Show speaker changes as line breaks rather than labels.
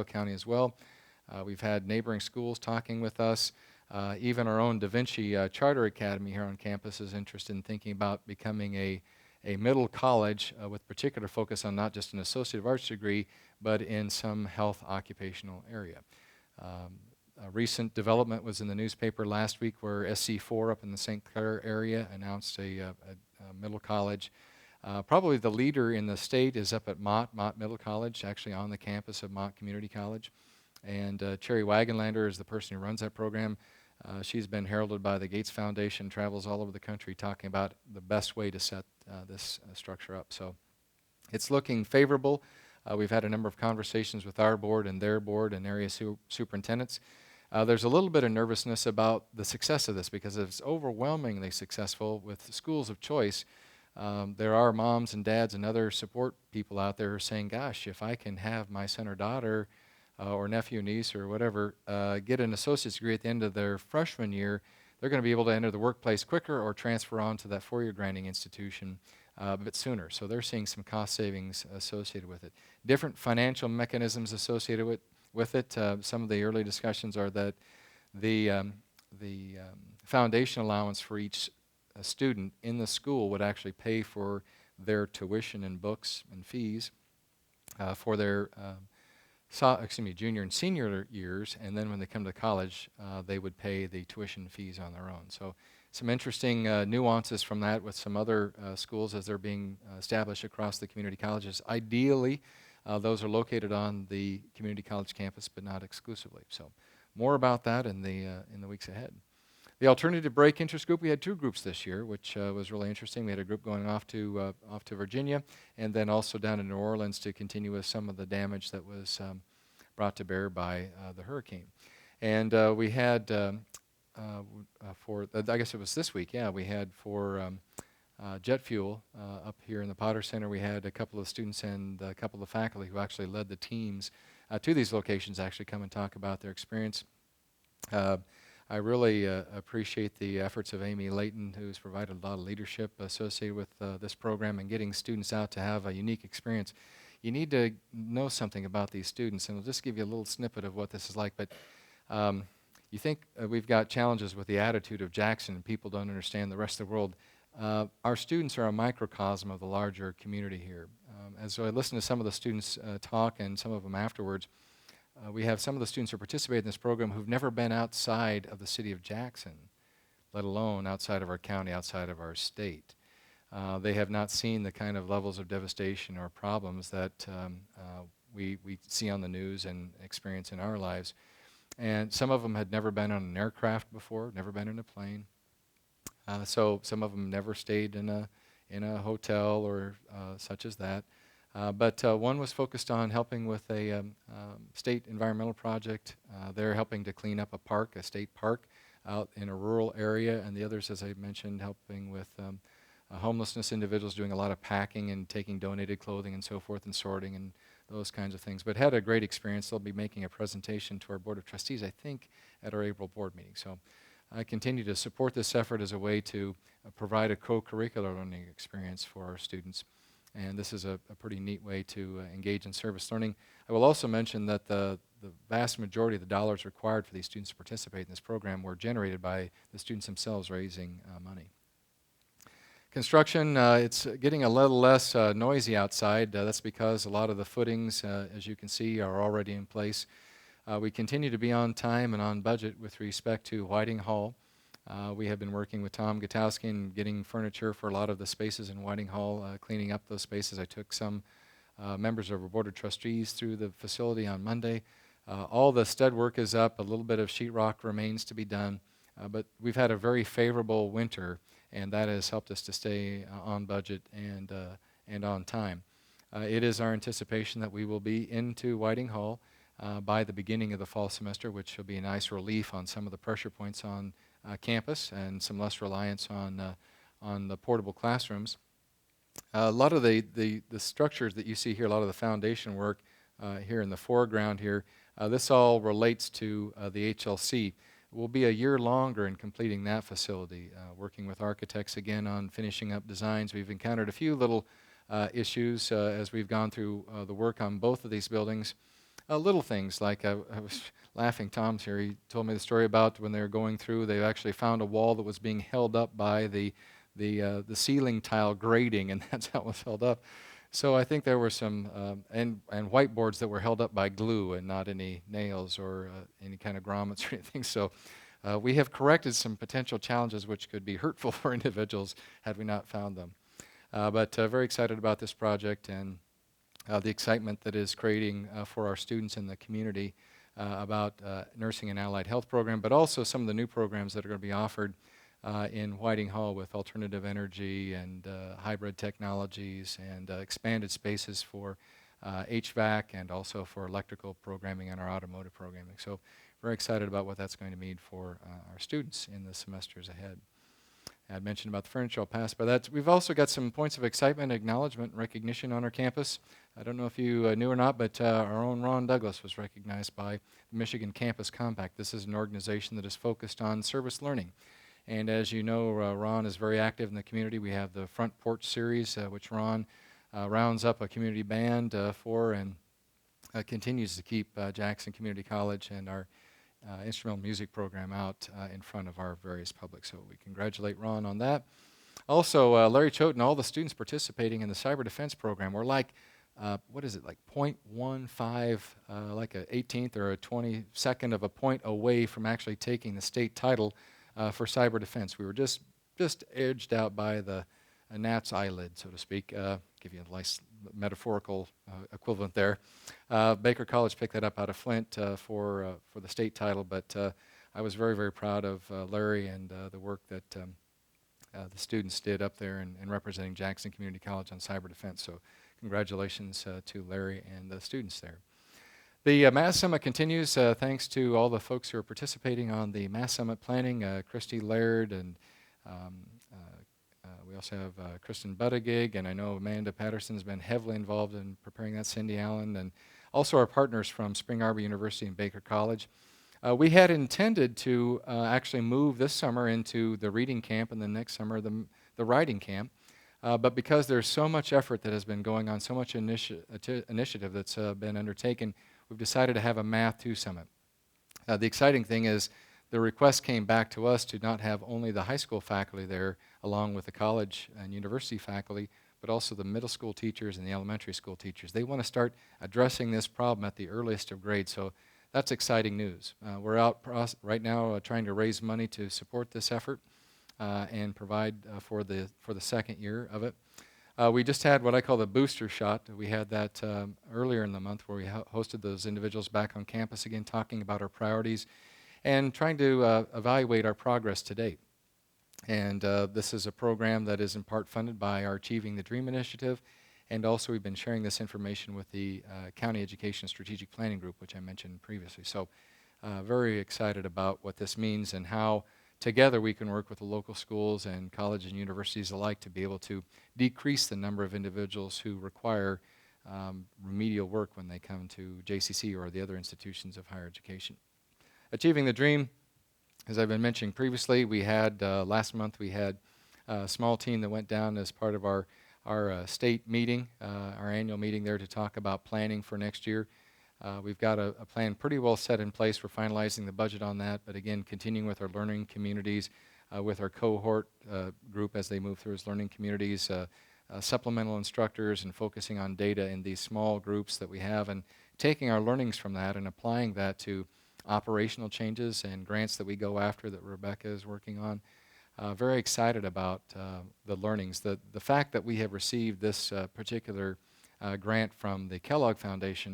County as well. We've had neighboring schools talking with us. Even our own Da Vinci Charter Academy here on campus is interested in thinking about becoming a middle college with particular focus on not just an Associate of Arts degree, but in some health occupational area. A recent development was in the newspaper last week where SC4 up in the St. Clair area announced a middle college. Probably the leader in the state is up at Mott Middle College, actually on the campus of Mott Community College. And Cherry Wagenlander is the person who runs that program. She's been heralded by the Gates Foundation, travels all over the country talking about the best way to set this structure up. So it's looking favorable. We've had a number of conversations with our board and their board and area superintendents. There's a little bit of nervousness about the success of this because it's overwhelmingly successful with schools of choice. There are moms and dads and other support people out there who are saying, gosh, if I can have my son or daughter or nephew, niece, or whatever get an associate's degree at the end of their freshman year, they're going to be able to enter the workplace quicker or transfer on to that four-year granting institution a bit sooner. So they're seeing some cost savings associated with it. Different financial mechanisms associated with it. Some of the early discussions are that the foundation allowance for each student in the school would actually pay for their tuition and books and fees for their junior and senior years, and then when they come to college, they would pay the tuition fees on their own. So some interesting nuances from that with some other schools as they're being established across the community colleges. Ideally, those are located on the community college campus, but not exclusively. So more about that in the weeks ahead. The alternative break interest group, we had two groups this year, which was really interesting. We had a group going off to Virginia, and then also down in New Orleans to continue with some of the damage that was brought to bear by the hurricane. And we had I guess it was this week, we had for jet fuel up here in the Potter Center, we had a couple of students and a couple of faculty who actually led the teams to these locations actually come and talk about their experience. I really appreciate the efforts of Amy Layton, who's provided a lot of leadership associated with this program and getting students out to have a unique experience. You need to know something about these students, and I'll just give you a little snippet of what this is like. But you think we've got challenges with the attitude of Jackson, and people don't understand the rest of the world. Our students are a microcosm of the larger community here. As I listen to some of the students talk, and some of them afterwards, we have some of the students who participate in this program who've never been outside of the city of Jackson, let alone outside of our county, outside of our state. They have not seen the kind of levels of devastation or problems that we see on the news and experience in our lives. And some of them had never been on an aircraft before, never been in a plane. So some of them never stayed in a hotel or such as that. But one was focused on helping with a state environmental project. They're helping to clean up a park, a state park, out in a rural area. And the others, as I mentioned, helping with homelessness individuals, doing a lot of packing and taking donated clothing and so forth and sorting and those kinds of things. But had a great experience. They'll be making a presentation to our Board of Trustees, I think, at our April board meeting. So I continue to support this effort as a way to provide a co-curricular learning experience for our students. And this is a pretty neat way to engage in service learning. I will also mention that the vast majority of the dollars required for these students to participate in this program were generated by the students themselves raising money. Construction, it's getting a little less noisy outside. That's because a lot of the footings, as you can see, are already in place. We continue to be on time and on budget with respect to Whiting Hall. We have been working with Tom Gutowski and getting furniture for a lot of the spaces in Whiting Hall, cleaning up those spaces. I took some members of our Board of Trustees through the facility on Monday. All the stud work is up. A little bit of sheetrock remains to be done. But we've had a very favorable winter, and that has helped us to stay on budget and on time. It is our anticipation that we will be into Whiting Hall by the beginning of the fall semester, which will be a nice relief on some of the pressure points on campus and some less reliance on the portable classrooms. A lot of the structures that you see here, a lot of the foundation work here in the foreground here, this all relates to the HLC. We'll be a year longer in completing that facility, working with architects again on finishing up designs. We've encountered a few little issues as we've gone through the work on both of these buildings. little things like I was laughing. Tom's here. He told me the story about when they were going through. They actually found a wall that was being held up by the ceiling tile grating, and that's how it was held up. So I think there were some and whiteboards that were held up by glue and not any nails or any kind of grommets or anything. So we have corrected some potential challenges which could be hurtful for individuals had we not found them. But very excited about this project and the excitement that is creating for our students in the community about nursing and allied health program, but also some of the new programs that are going to be offered in Whiting Hall with alternative energy and hybrid technologies and expanded spaces for HVAC and also for electrical programming and our automotive programming. So very excited about what that's going to mean for our students in the semesters ahead. I mentioned about the furniture, I'll pass by that. We've also got some points of excitement, acknowledgement, and recognition on our campus. I don't know if you knew or not, but our own Ron Douglas was recognized by the Michigan Campus Compact. This is an organization that is focused on service learning. And as you know, Ron is very active in the community. We have the Front Porch Series, which Ron rounds up a community band for and continues to keep Jackson Community College and our instrumental music program out in front of our various publics. So we congratulate Ron on that. Also, Larry Choate and all the students participating in the cyber defense program. We're like, what is it, like 0.15, like an 18th or a 22nd of a point away from actually taking the state title for cyber defense. We were just edged out by the gnat's eyelid, so to speak. Give you a nice metaphorical equivalent there. Baker College picked that up out of Flint for the state title, but I was very, very proud of Larry and the work that the students did up there in representing Jackson Community College on cyber defense. So congratulations to Larry and the students there. The Mass Summit continues thanks to all the folks who are participating on the Mass Summit planning, Christy Laird, and we also have Kristen Buttigieg, and I know Amanda Patterson's been heavily involved in preparing that, Cindy Allen, and also our partners from Spring Arbor University and Baker College. We had intended to actually move this summer into the reading camp and the next summer the writing camp. But because there's so much effort that has been going on, so much initiative that's been undertaken, we've decided to have a Math 2 Summit. The exciting thing is the request came back to us to not have only the high school faculty there, along with the college and university faculty, but also the middle school teachers and the elementary school teachers. They want to start addressing this problem at the earliest of grades, so that's exciting news. We're out right now trying to raise money to support this effort and provide for the second year of it. We just had what I call the booster shot. We had that earlier in the month where we hosted those individuals back on campus again, talking about our priorities and trying to evaluate our progress to date. And this is a program that is in part funded by our Achieving the Dream initiative, and also we've been sharing this information with the County Education Strategic Planning Group, which I mentioned previously. So very excited about what this means and how together we can work with the local schools and colleges and universities alike to be able to decrease the number of individuals who require remedial work when they come to JCC or the other institutions of higher education. Achieving the Dream, as I've been mentioning previously, we had last month we had a small team that went down as part of our state meeting, our annual meeting there to talk about planning for next year. We've got a plan pretty well set in place. We're finalizing the budget on that, but again, continuing with our learning communities, with our cohort group as they move through as learning communities, supplemental instructors, and focusing on data in these small groups that we have, and taking our learnings from that and applying that to operational changes and grants that we go after that Rebecca is working on. Very excited about the learnings. The fact that we have received this particular grant from the Kellogg Foundation